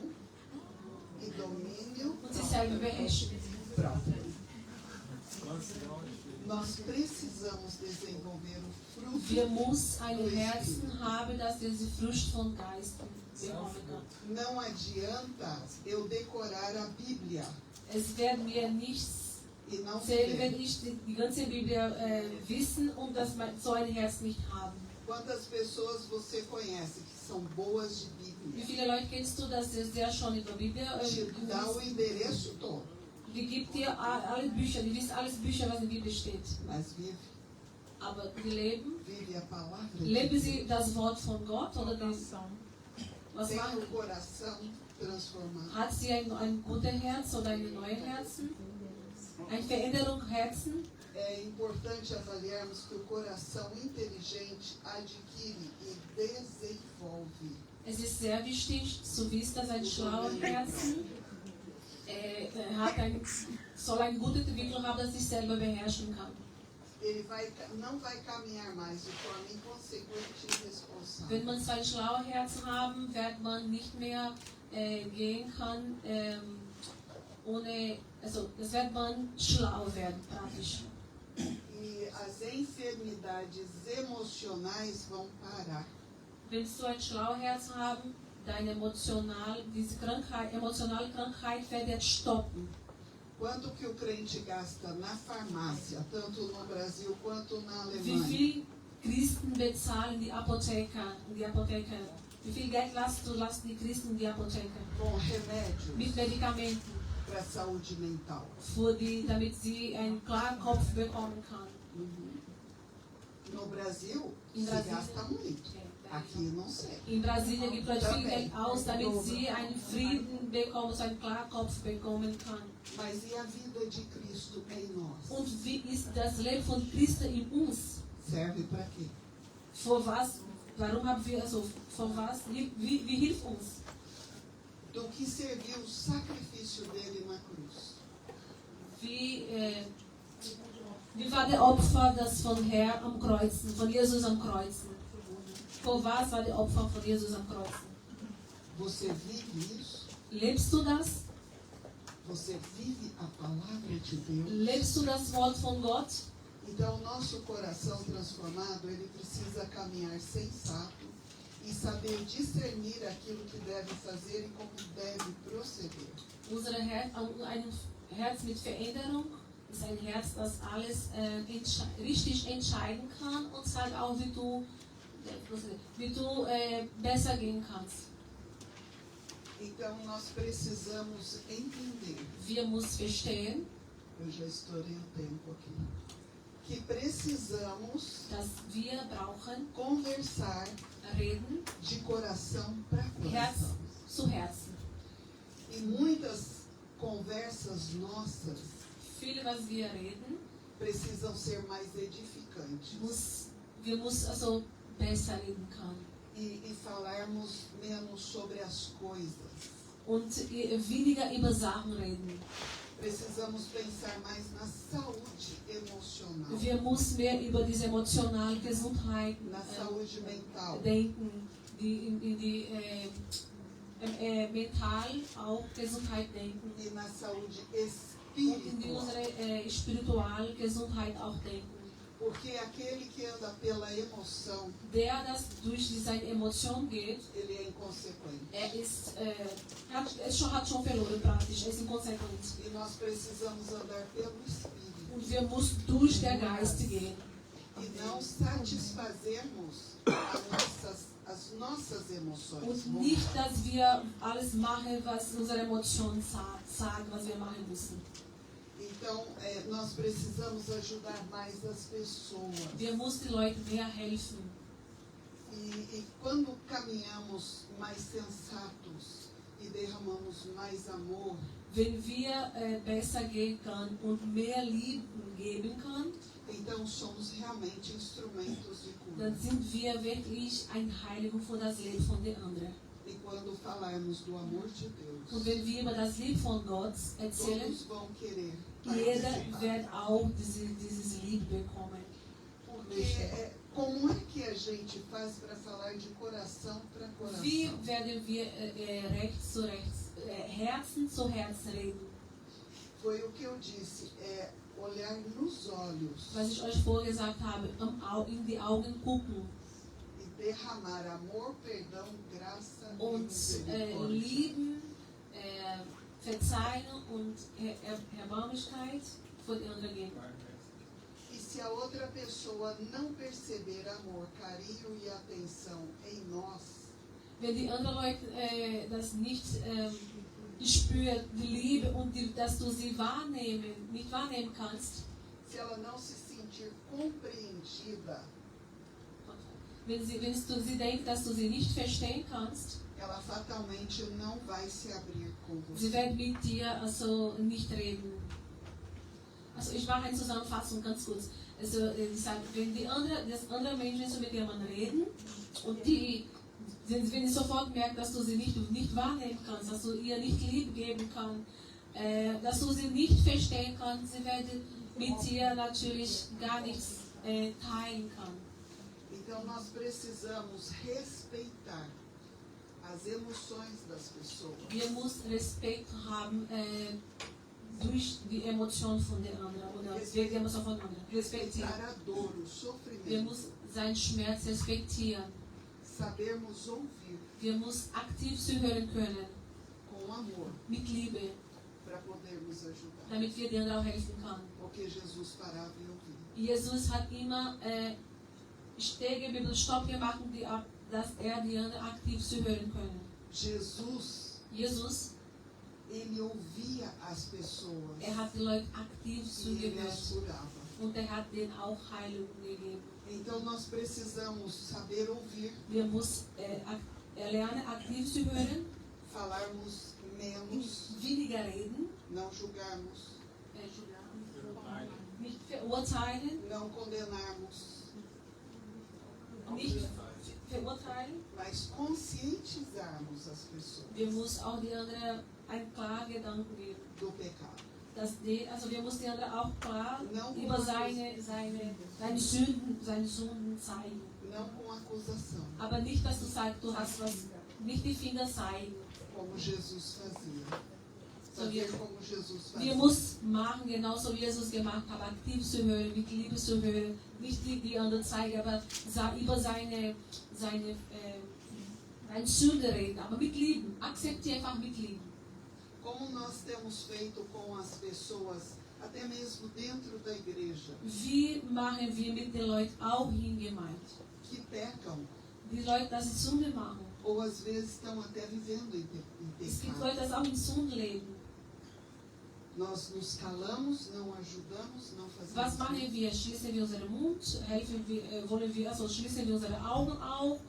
e domínio und sich selber beherrschen. próprio. Nós precisamos desenvolver o fruto. Wir müssen ein Herzen haben, das diese Frucht von Geist bekommen kann. Não adianta eu decorar a Bíblia Es wird mir nichts e não zählen, wenn viver. ich die ganze Bibel wissen und das so ein Herz nicht haben. Quantas pessoas você conhece que são boas de Wie Bíblia? viele Leute kennst du, dass sie sehr schon über Bibel Te dá o endereço todo, die gibt dir alle Bücher, die wissen alles Bücher, was in der Bibel steht. mas vive Aber die leben, a palavra de leben Deus. sie das Wort von Gott oder das, was Tem machen? o coração transformado. Hat sie ein gutes Herz oder ein neues Herzen? Eine Veränderung Herzen? É importante avaliarmos que o coração inteligente adquire e desenvolve. Es ist sehr wichtig zu wissen, dass ein schlauer Herzen soll eine gute Entwicklung haben, dass sich selber beherrschen kann. Ele não vai caminhar mais de forma inconsequente e irresponsável. Wenn man zwei schlaue Herzen haben, wird man nicht mehr gehen kann, also das wird man schlau werden, praktisch. E as enfermidades emocionais vão parar. Wenn du ein schlaues Herz haben, diese emotionale Krankheit wird jetzt stoppen. Quanto que o crente gasta na farmácia, tanto no Brasil quanto na Wie Alemanha? viel Christen bezahlen die Apotheker? Wie viel Geld lassen die Christen in die Apotheke? Com remédios Mit Medikamenten, para a saúde mental. damit sie einen klaren Kopf bekommen kann. No Brasil, Em se Brasília. gasta muito. Aqui não sei. In Brasilien gibt es viel Geld aus, damit sie einen Frieden bekommen, so einen Klarkopf bekommen kann. Mas e a vida de Cristo em nós? Und wie ist das Leben von Christen in uns? Serve para quê? Für was? Warum haben wir also? Für was? Wie hilft uns? Do que serviu o sacrifício dele na cruz? Wie war der Opfer das von Herr am Kreuzen, von Jesus am Kreuzen? Für was war der Opfer von Jesus am Kreuzen? Você vive isso? Lebst du das? Você vive a palavra de Deus? Lebst du das Wort von Gott? Então, o nosso coração transformado, ele precisa caminhar sensato e saber discernir aquilo que deve fazer e como deve proceder. Ein Herz mit Veränderung ist ein Herz, das alles richtig entscheiden kann und sagt auch, wie du besser gehen kannst. Então, nós precisamos entender, Wir müssen verstehen, eu já estourei o tempo aqui, que precisamos dass wir brauchen conversar reden, de coração para Herz coração. zu Herzen. E muitas conversas nossas Viele, was wir reden, precisam ser mais edificantes wir müssen also besser reden können. e falarmos menos sobre as coisas. Und weniger über Sachen reden. Precisamos pensar mais na saúde emocional, Wir müssen mehr über diese emotionale Gesundheit na saúde mental. denken, die mental auch Gesundheit denken E na saúde und in die espiritual. unsere spirituelle Gesundheit auch denken. Porque aquele que anda pela emoção, Der, das durch seine Emotion geht, ele é inconsequente. hat schon verloren praktisch, er ist inkonsequent. E nós precisamos andar pelo Espírito Und wir müssen durch den Geist gehen. e não satisfazermos as nossas emoções. Und nicht, dass wir alles machen, was unsere Emotionen sagen, was wir machen müssen. Então, nós precisamos ajudar mais as pessoas. Wir müssen den Leuten mehr helfen. E quando caminhamos mais sensatos e derramamos mais amor, Wenn wir besser gehen können und mehr Liebe geben können, então somos realmente instrumentos de cura. dann sind wir wirklich eine Heiligung für das Leben von den anderen. E quando falarmos do amor de Deus, Und wenn wir über das Lied von Gott erzählen, todos vão querer jeder participar. wird auch dieses Lied bekommen. Porque como é que a gente faz para falar de coração para coração? Wie werden wir rechts zu rechts, Herzen zu Herzen reden? Foi o que eu disse, é olhar nos olhos Was ich euch vorgesagt habe, in die Augen gucken e derramar amor, perdão, graça e und misericórdia. lieben, verzeihen und Erbarmigkeit von der anderen geben. E se a outra pessoa não perceber amor, carinho e atenção em nós, Wenn die anderen Leute das nicht spürt, die Liebe und dass du sie nicht wahrnehmen kannst, se ela não se sentir compreendida, wenn du sie denkst, dass du sie nicht verstehen kannst, ela fatalmente não vai se abrir com sie você. werden mit dir also nicht reden. Also ich mache eine Zusammenfassung ganz kurz. Also ich sage, wenn das andere Menschen so mit jemandem reden und wenn sie sofort merken, dass du sie nicht wahrnehmen kannst, dass du ihr nicht Liebe geben kannst, dass du sie nicht verstehen kannst, sie werden mit dir natürlich gar nichts teilen können. Então nós precisamos respeitar as emoções das pessoas. Wir müssen Respekt haben durch die Emotion von der anderen oder wegen der Emotion von anderen. Respektieren. Respeitar a dor, o Wir sofrimento. müssen seinen Schmerz respektieren. Sabermos ouvir Wir müssen aktiv zuhören können, com amor mit Liebe, para podermos ajudar. damit wir den anderen auch helfen können. Porque Jesus parava e ouvia. Jesus hat immer Stege mit dem Stopp gemacht, dass die anderen aktiv zuhören können. Jesus, ele ouvia as pessoas hat die Leute aktiv e ele as zugehört curava. und hat denen auch Heilung gegeben. Então nós precisamos saber ouvir, Wir müssen lernen, aktiv zu hören, falarmos menos, weniger reden, não julgarmos, nicht verurteilen, não condenarmos, nicht verurteilen. mas conscientizarmos as pessoas Wir müssen auch die anderen einen klaren Gedanken geben. do pecado. Also wir müssen die anderen auch klar Não über com, seine Sünden zeigen. não com acusação, Aber nicht, dass du sagst, du hast was, nicht die Finger zeigen. como Jesus fazia. So Fazer wir, como Jesus wir fazia. müssen machen, genauso wie Jesus gemacht hat, aktiv zu hören, mit Liebe zu hören. Nicht die anderen zeigen, aber über seine Sünde reden, aber mit Lieben. Akzeptiere einfach mit Lieben. Como nós temos feito com as pessoas, até mesmo dentro da igreja, Wie machen wir mit den Leuten auch hingemeint? que pecam, Die Leute, dass sie Sünde machen. ou às vezes estão até vivendo em Es gibt pecado. Leute, die auch in Sünde leben. Nós nos calamos, não ajudamos, não fazemos Was machen nada. wir? Schließen wir unseren Mund? Schließen wir unsere Augen auf?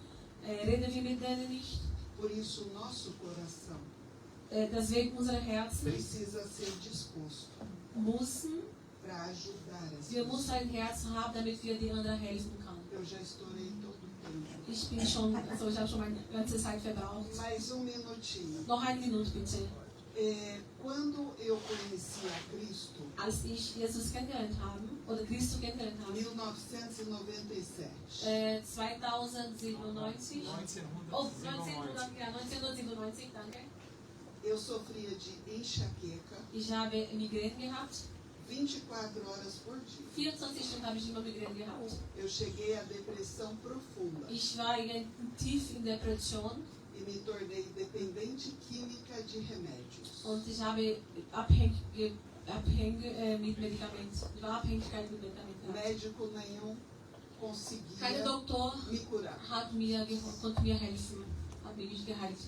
Reden wir mit denen nicht? Por isso, o nosso coração Deswegen unsere Herzen precisa ser disposto müssen, para ajudar as wir müssen pessoas. ein Herz haben, damit wir die anderen helfen können. Eu já estourei todo o tempo. Ich habe schon meine ganze Zeit verbraucht. Mais minutinho. Noch eine Minute bitte. Quando eu conheci a Cristo, Als ich Jesus kennengelernt habe, oder Christus kennengelernt habe, 1997, 2097, oh, 1997, danke. eu sofria de enxaqueca Ich habe Migräne gehabt. 24 horas por dia. 24 Stunden habe ich immer Migräne gehabt. Eu cheguei à depressão profunda Ich war tief in Depression e me tornei dependente química de remédios. und ich habe abhängig mit Medikamenten. Ich war Abhängigkeit mit Medikamenten. Médico nenhum Kein conseguia Doktor me curar. konnte mir helfen, hat mich geheilt.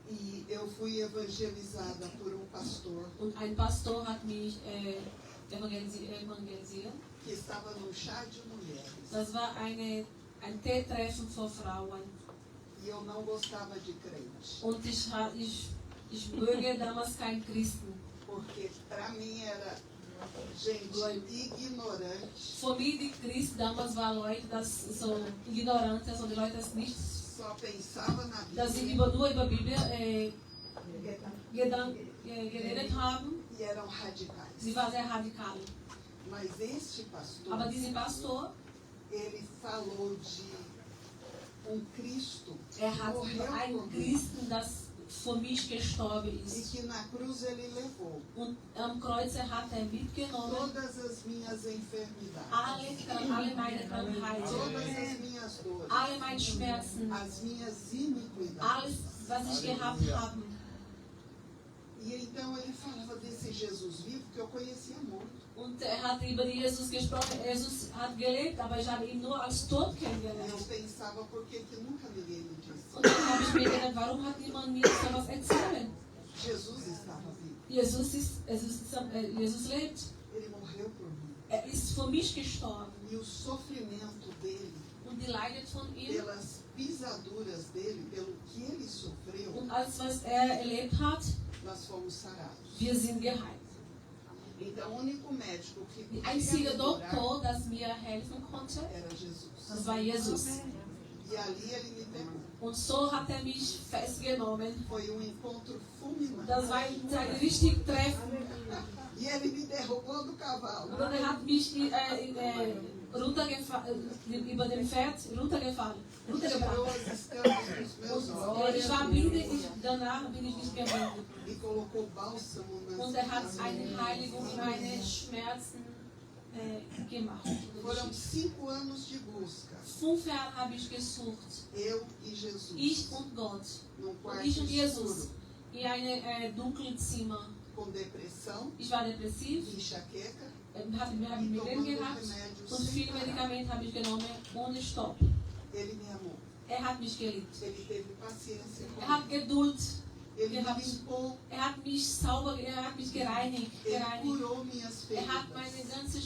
E eu fui evangelizada por pastor Und ein Pastor hat mich evangelisiert. que estava num chá de mulheres. Das war ein Teetreffen für Frauen. E eu não gostava de crente, Und ich möge damals keinen Christen. porque para mim era gente ignorante, Für mich die Christen damals waren Leute, das so ignorant, also die Leute, das nicht só pensava na dass sie Bíblia nur über Bibel geredet haben. e eram radicais. Sie war sehr radikal. Mas este pastor, Aber dieser Pastor, ele falou de Cristo hat morreu über por einen mim Christen, das für mich gestorben e ist. que na cruz ele levou Und am Kreuz hat mitgenommen todas as minhas enfermidades, alle meine Krankheiten, todas as minhas dores, alle meine Schmerzen, as minhas iniquidades. alles, was ich gehabt habe. E então ele falava desse Jesus vivo que eu conhecia muito. Und hat über Jesus gesprochen. Jesus hat gelebt, aber ich habe ihn nur als tot Eu kennengelernt. pensava, por que nunca ninguém me disse? Und dann habe ich mir gedacht, warum hat niemand mir sowas erzählt? Jesus estava vivo. Jesus lebt. Ele morreu por mim. Ist für mich gestorben. E o sofrimento dele, Und die leidet von ihm. pelas pisaduras dele, pelo que ele sofreu, Und alles, was erlebt hat, nós fomos sarados. wir sind geheilt. Então, o único médico que Der podia einzige me curar Doktor, das mir helfen konnte, era Jesus. das war Jesus. E ali ele me pegou. Und so hat mich festgenommen. Foi encontro fulminante. Das war ein richtig Treffen. E ele me derrubou do cavalo. Und dann hat mich über dem Pferd runtergebracht. Tirou as escamas dos meus olhos Ich war blind, danach bin ich nicht mehr blind. e colocou bálsamo nas Und hat minhas eine mãos. Heiligung in meine Schmerzen gemacht. Foram 5 anos de busca. 5 Jahre habe ich gesucht. Eu e Jesus. Ich und Gott. Num Und quarto ich und Jesus. escuro. In einem dunklen Zimmer. Com depressão, Ich war depressiv, enxaqueca habe e Migräne tomando gehabt remédios und sem viele parar. Medikamente habe ich genommen ohne Stopp. Ele me amou. Hat mich geliebt. Ele teve paciência Hat comigo. Geduld. Ele me gehabt. limpou. Hat mich sauber, hat mich gereinigt. Ele curou minhas Hat meine feridas. ganze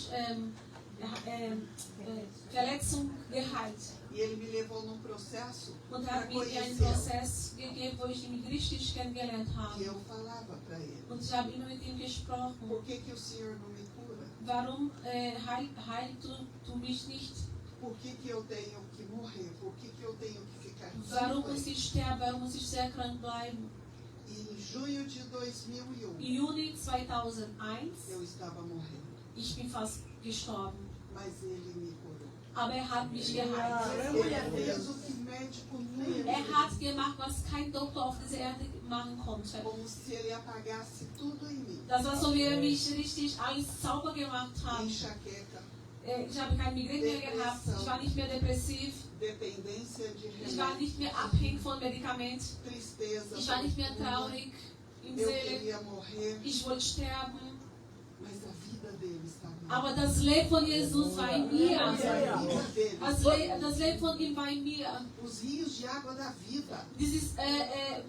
Verletzung geheilt. E ele me levou num processo Und para hat mir einen conhecê-lo. Prozess gegeben, wo ich ihn richtig kennengelernt E habe. eu falava para ele: Und ich habe immer mit ihm gesprochen. por que o Senhor não me cura? Warum heilst du mich nicht? Por que eu tenho que morrer? Por que eu tenho que ficar Warum muss doente? ich sterben? Warum muss ich sehr krank bleiben? E em junho de 2001, Im Juni 2001, eu estava morrendo. ich bin fast gestorben. Mas ele me curou. Aber hat mich geheilt. Ele fez o que médico nunca Hat gemacht, was kein Doktor auf dieser Erde machen konnte. como se ele apagasse tudo em mim. Das war so, wie mich richtig alles sauber gemacht hat. Enxaqueca, Ich habe keine Migräne mehr gehabt. Ich war nicht mehr depressiv. dependência de Ich war remédio, nicht mehr abhängig von Medikamenten. tristeza, Ich war nicht mehr profunda. traurig im Eu Seele. queria morrer, Ich wollte sterben. mas a vida dele estava em mim. Aber das Leben von Jesus war in mir. A vida dele, Das Leben von ihm war in mir. os rios de água da vida. Dieses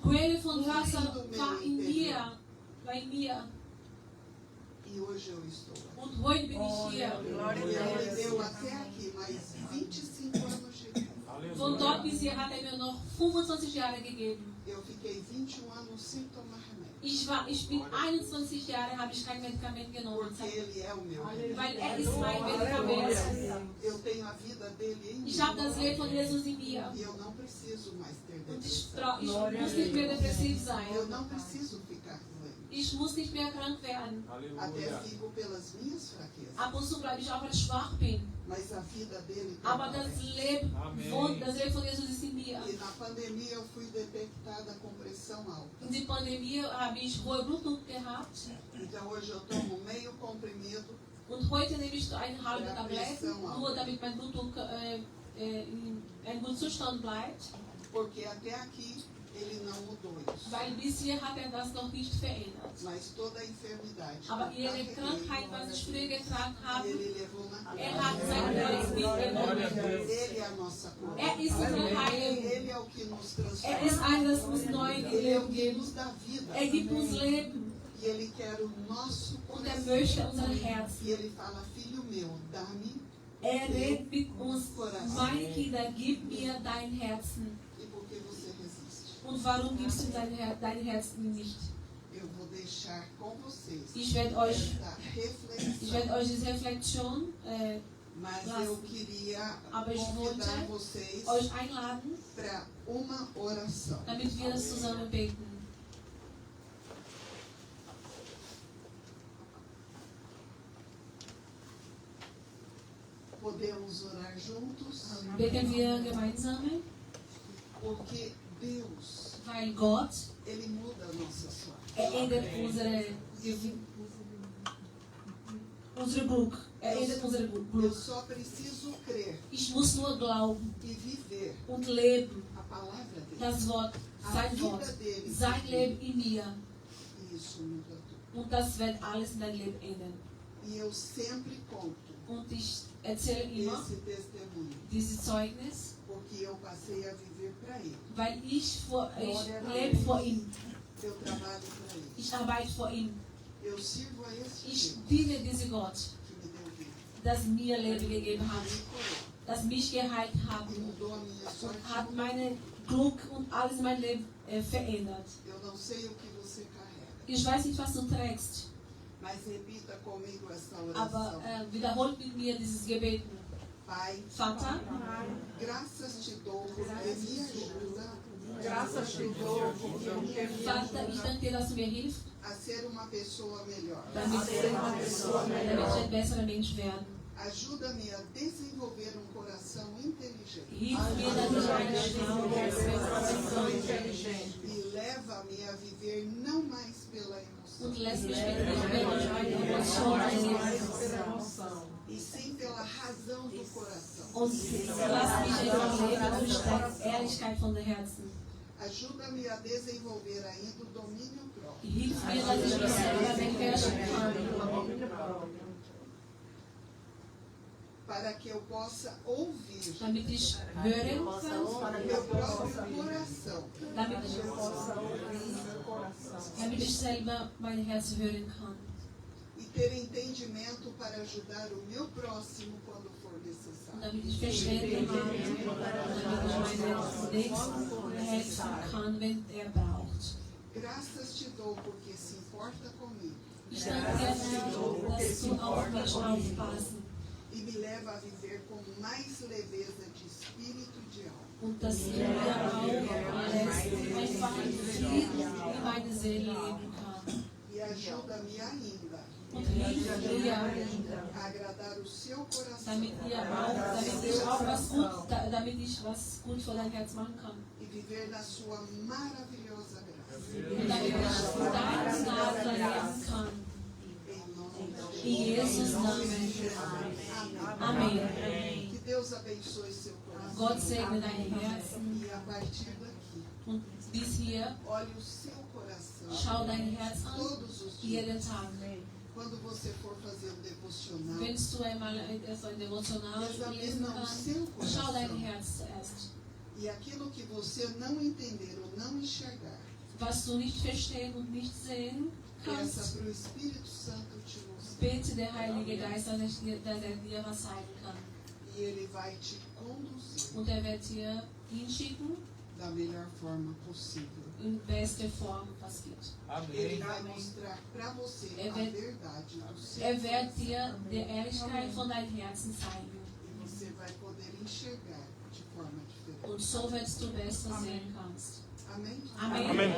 Quelle von Wasser war in mir. War in mir. E hoje eu estou aqui. Und heute bin ich hier. E ele me deu até aqui mais 25 anos de vida. Von dort bis hier hat mir noch 25 Jahre gegeben. Eu fiquei 21 anos sem tomar remédio. Ich bin 21 Jahre, habe ich kein Medikament genommen. Porque ele é o meu remédio. Weil ist mein Medikament. Eu tenho a vida dele em mim. Ich habe das Leben von Jesus in mir. E eu não preciso mais ter Und depressão. ich muss nicht mehr depressiv sein. Eu não preciso ficar doente. Ich muss nicht mehr krank werden. Até fico pelas minhas fraquezas. Ab und zu bleibe ich auch, weil ich schwach bin. Mas a vida dele Aber das permanece. Leben von Jesus ist in mir. E na pandemia eu fui detectada com pressão alta. In der Pandemie habe ich hohe Blutdruck gehabt. Então hoje eu tomo meio comprimido Und heute nehme ich eine halbe Tablette, nur damit mein Blutdruck in einem guten Zustand bleibt. porque até aqui ele não mudou isso. Weil bisher hat das noch nicht verändert. Mas toda a enfermidade que Aber eu ihre carreguei, Krankheit, was ich früher getragen habe, ele levou na hat cruz. sein Kreuz mitgenommen. Ele é a nossa cura. Ist unsere Heilung. Ele é o que nos Ist transforma. ein, das uns neu Ele é o Leben que gibt. nos dá vida. Gibt uns Leben. E ele quer o nosso Und coração. möchte unser Herz. E ele fala, filho meu, dá-me. Redet mit uns. Meine Kinder, gib mir dein Herzen. E por que você resiste? Und warum gibst du dein Herzen nicht? Eu vou deixar com vocês Ich werde euch esta reflexão diese Reflexion Mas lassen. eu queria Aber ich convidar wollte vocês euch einladen, para uma oração. damit wir das zusammen beten. Podemos orar juntos, Beten wir gemeinsam, porque Deus, weil Gott, Ele muda a nossa sorte. ändert unsere Glück. Ändert unsere Eu Glück. só preciso crer Ich muss nur glauben e viver und leben. a palavra dele. Das Wort, sein Wort, sein Leben in mir. E isso muda tudo. Und das wird alles in dein Leben ändern. E eu sempre conto Und ich erzähle immer esse testemunho, dieses Zeugnis, porque eu passei a viver para Ele. weil ich lebe vor ihm. Eu trabalho para Ele. Ich arbeite vor ihm. Eu sirvo a esse Ich Deus diene diesem Gott, que me deu vida. das mir Leben gegeben hat, Me curou das mich geheilt hat e mudou a minha und sorte. hat meine Glück und alles in meinem Leben verändert. Eu não sei o que você carrega, Ich weiß nicht, was du trägst, mas repita comigo essa aber oração. wiederholt mit mir dieses Gebet. Pai, Vater, graças te dou porque me ajuda Graças te dou, porque me ajuda Vater, ich danke dir, dass du mir hilfst, a ser uma pessoa melhor. damit ich ein besserer Mensch werde. Ajuda-me a desenvolver um coração inteligente Hilf mir, dass ich eine schlaue inteligente e leva-me a viver não mais pela emoção, und lässt mich mit nicht mehr durch meine Emotionen leben. pela emoção. e sim pela razão do coração. Und lass mich einfach leben durch die Ehrlichkeit von der Herzen. Ajuda-me a desenvolver ainda o domínio próprio, Hilf mir, dass ich mich selber beherrschen kann, para que eu possa ouvir damit ich hören o kann, meu próprio coração damit ich, Possa ouvir meu coração. damit ich selber mein Herz hören kann. e ter entendimento para ajudar o meu próximo quando for necessário. Damit ich Verständnis habe, damit ich meinen Nächsten helfen kann, wenn er braucht. Graças te dou porque se importa comigo Ich danke dir, Herr, dass du auf mich aufpasst e me leva a viver com mais leveza de espírito e de alma. und dass du mir auch lässt, einfach in Frieden in meine Seele leben kann. E ajuda-me ainda Und hilf mir, a agradar o seu coração damit ich was gut für dein Herz machen kann. e viver na sua maravilhosa graça. Und damit ich deinen Namen leben kann. Em nome de In Jesus' Namen. Jesus. Amen. Que Deus abençoe seu coração. Gott segne dein Herzen. E a partir daqui, Und bis hier, olhe o seu coração schau dein Herz an, todos os dias. jeden Tag. Quando você for fazer um devocional, Wenn du einmal so ein Devotional lesen examina o kannst, seu schau dein coração. Herz zuerst. E aquilo que você não entender ou não enxergar, Was du nicht verstehen und nicht sehen peça kannst, para o Espírito Santo te mostrar. bete der Heilige Geist, dass er dir was zeigen kann. E Ele vai te conduzir Und er wird dir hinschicken, da melhor forma possível. in beste Form, was gibt. Ele vai mostrar para você a Wird- verdade do seu Er wird coração. dir die Ehrlichkeit von deinem Herzen zeigen. E você vai poder enxergar de forma diferente. Und so wirst du besser sehen kannst. Amém? Amen. Amen.